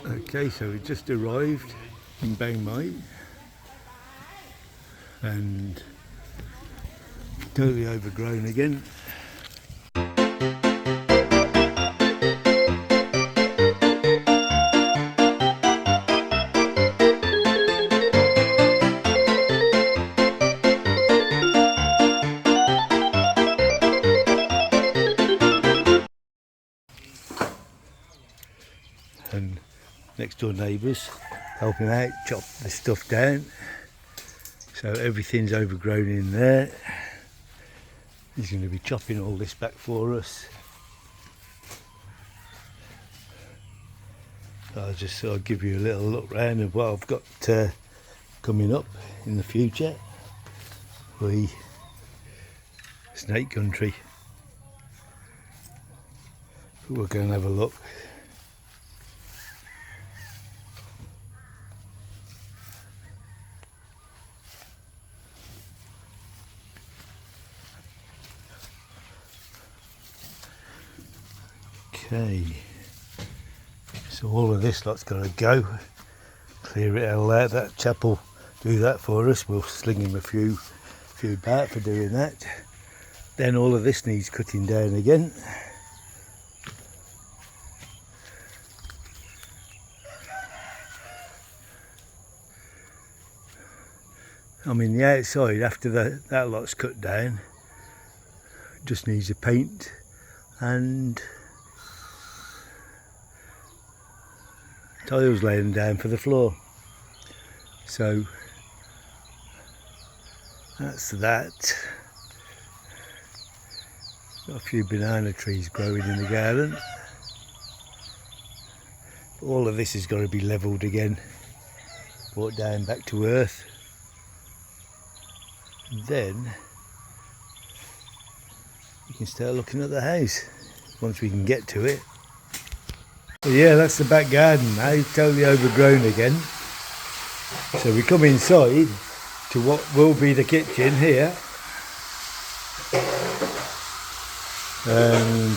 Okay, so we just arrived in Ban Mai and totally overgrown again. And next door neighbours helping out chop the stuff down, so everything's overgrown in there. He's going to be chopping all this back for us. I'll just sort of give you a little look round of what I've got coming up in the future. We snake country. We're going to have a look. Okay, so all of this lot's got to go. Clear it all out. That chap will do that for us. We'll sling him a few baht for doing that. Then all of this needs cutting down again. I mean, the outside after that lot's cut down just needs a paint and tiles laying down for the floor. So that's that. Got a few banana trees growing in the garden. All of this has got to be levelled again, brought down back to earth. And then you can start looking at the house once we can get to it. But yeah, that's the back garden now, it's totally overgrown again. So we come inside to what will be the kitchen here. And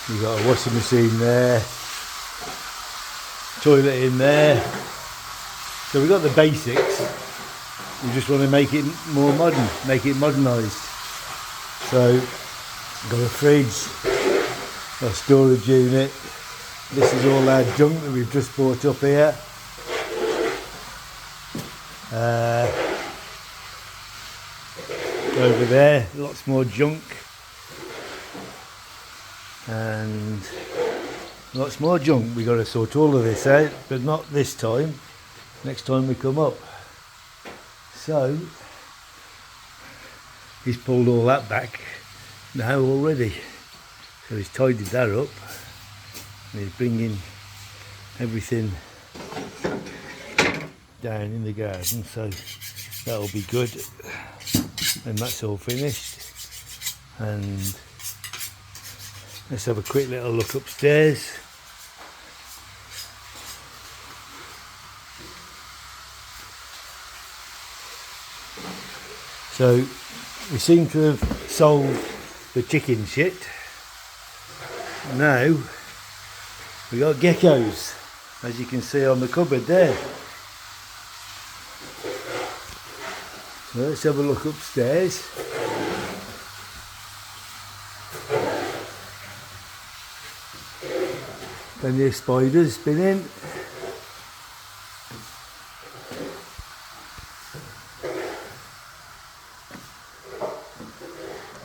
we've got a washing machine there, toilet in there. So we've got the basics. We just want to make it more modern, make it modernised. So got a fridge, got a storage unit. This is all our junk that we've just brought up here. Over there, lots more junk. And lots more junk. We've got to sort all of this out, but not this time. Next time we come up. So, he's pulled all that back now already. So he's tidied that up. And he's bringing everything down in the garden, so that'll be good. And that's all finished. And let's have a quick little look upstairs. So we seem to have solved the chicken shit. Now we got geckos, as you can see on the cupboard there. So let's have a look upstairs. Plenty of spiders been in.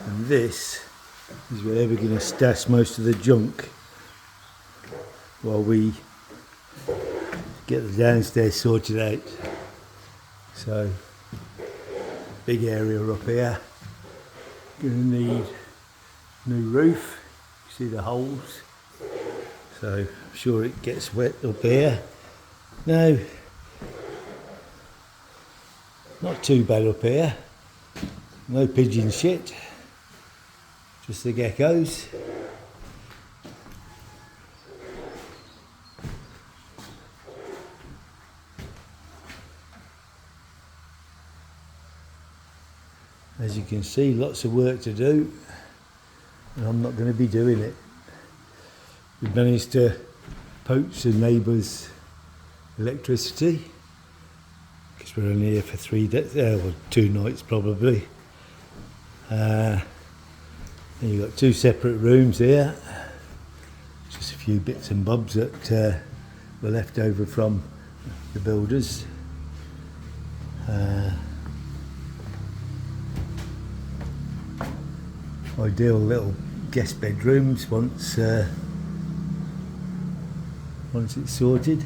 And this is where we're going to stash most of the junk while we get the downstairs sorted out. So, big area up here. Going to need new roof. You see the holes. So I'm sure it gets wet up here. No, not too bad up here. No pigeon shit. Just the geckos. As you can see, lots of work to do, and I'm not going to be doing it. We've managed to poach the neighbours' electricity, because we're only here for 3 days, well, 2 nights probably. And you've got 2 separate rooms here, just a few bits and bobs that were left over from the builders. Ideal little guest bedrooms once it's sorted.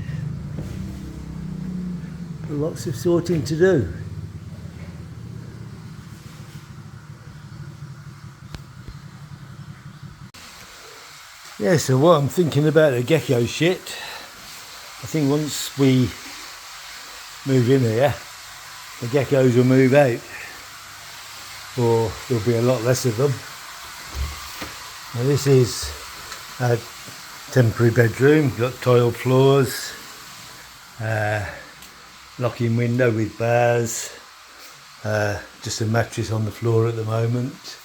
But lots of sorting to do. Yeah, so what I'm thinking about the gecko shit, I think once we move in here, the geckos will move out, or there'll be a lot less of them. Now this is a temporary bedroom, got tiled floors, lock-in window with bars, just a mattress on the floor at the moment.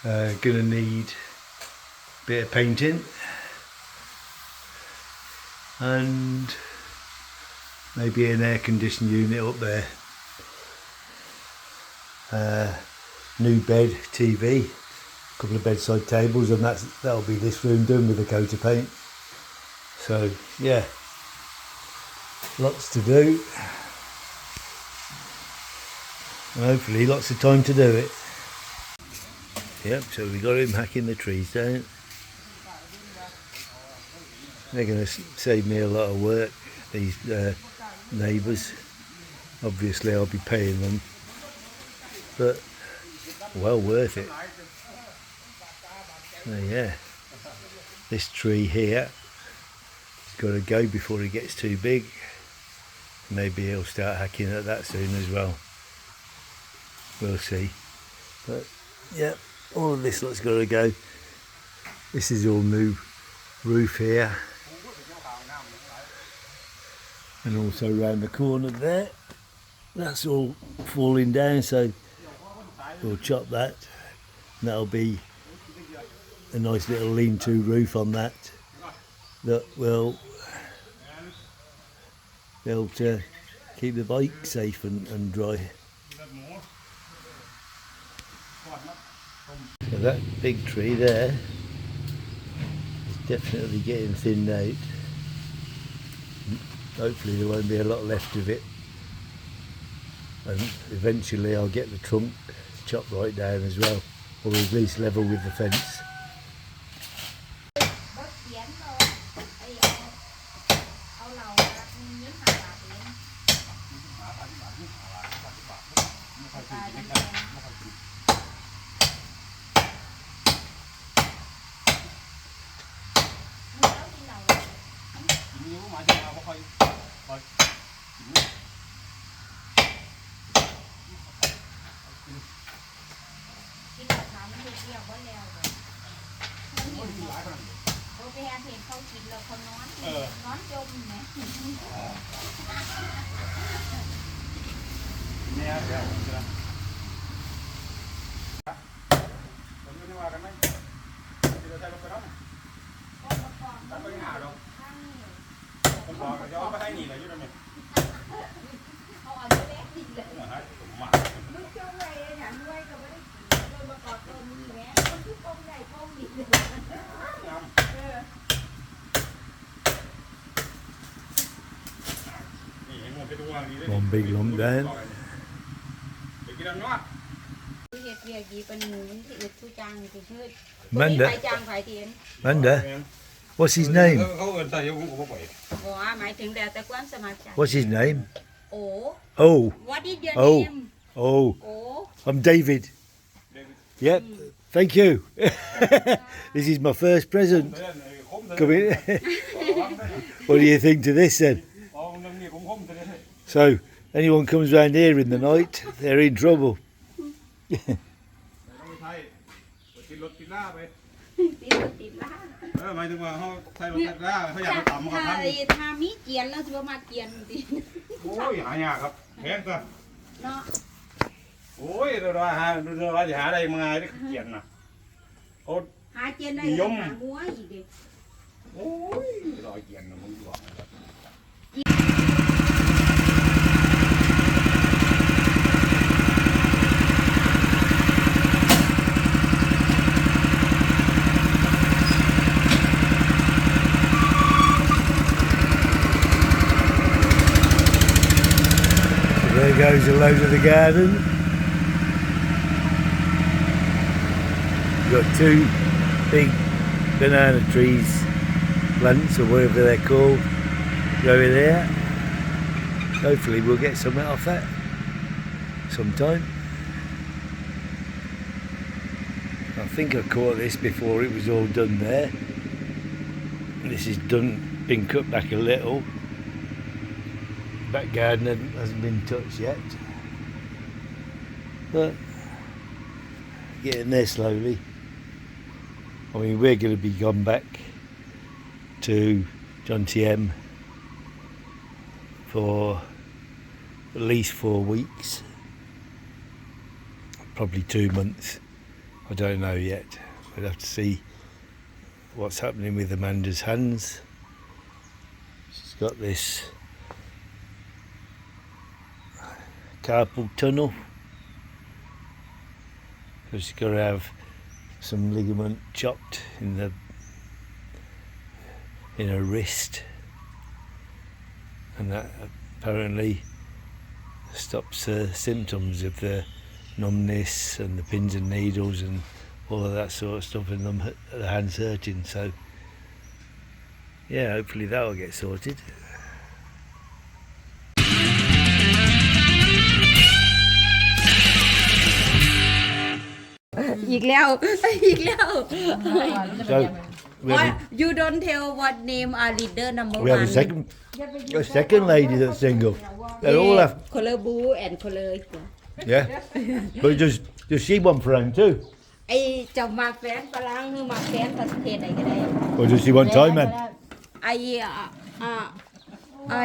Gonna need a bit of painting and maybe an air conditioned unit up there. New bed, TV, a couple of bedside tables, and that'll be this room done with a coat of paint. So yeah, lots to do, and hopefully lots of time to do it. Yep, so we got him hacking the trees down. They're going to save me a lot of work, these neighbours. Obviously I'll be paying them, but well worth it. So yeah, this tree here has got to go before it gets too big. Maybe he'll start hacking at that soon as well. We'll see. But yeah, all of this lot's got to go. This is all new roof here, and also round the corner there, that's all falling down, so we'll chop that, and that'll be a nice little lean-to roof on that will help to keep the bike safe and dry. So that big tree there is definitely getting thinned out. Hopefully there won't be a lot left of it, and eventually I'll get the trunk chopped right down as well, or at least level with the fence. One big lump down. Manda, what's his name? What's his name? Oh. What is your name? Oh. I'm David. Yep. Thank you. This is my first present. Come in. What do you think to this then? So, anyone comes round here in the night, they're in trouble. There goes a load of the garden. We've got 2 big banana trees, plants or whatever they're called, over there. Hopefully we'll get something off that sometime. I think I caught this before it was all done there. This is done, been cut back a little. Back garden hasn't been touched yet, but getting there slowly. I mean, we're going to be gone back to John TM for at least 4 weeks, probably 2 months. I don't know yet. We'll have to see what's happening with Amanda's hands. She's got this carpal tunnel, so she's got to have some ligament chopped in her wrist, and that apparently stops the symptoms of the numbness and the pins and needles and all of that sort of stuff, and the hands hurting. So yeah, hopefully that will get sorted. So you don't tell what name are leader number we have a second lady that's single. They all have, color blue and color yeah. But does she want friend too? ไอ้จะมาแฟนฝรั่งหรือมาแฟนประเทศไหนก็ได้ Or does she want Thailand? ไอ้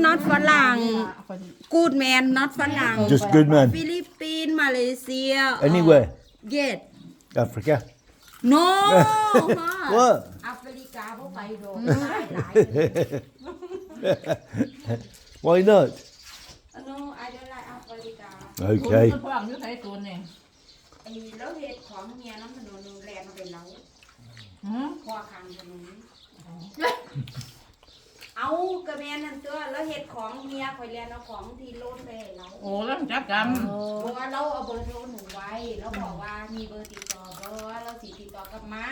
not ฝรั่ง good man not ฝรั่ง Just good man. ฟิลิปปินส์มาเลเซีย Anywhere? yes Africa? no What? แอฟริกาบ่ไปดอก Why not? no I don't like แอฟริกา Okay. ฝรั่งอยู่ไทยตัวนี่ ไอ้แล้วเหตุของเมียน้ำถนนแลนมาเป็นเราคอคังถนนเอากระแมนนั่นตัวแล้วเหตุของเมียคอยแลนเอาของที่โลดไปให้เรา โอ้แล้วจับกัน บอกว่าเราเอาเบอร์โทรหนูไว้แล้วบอกว่ามีเบอร์ติดต่อเพราะว่าเราสิติดต่อกลับมา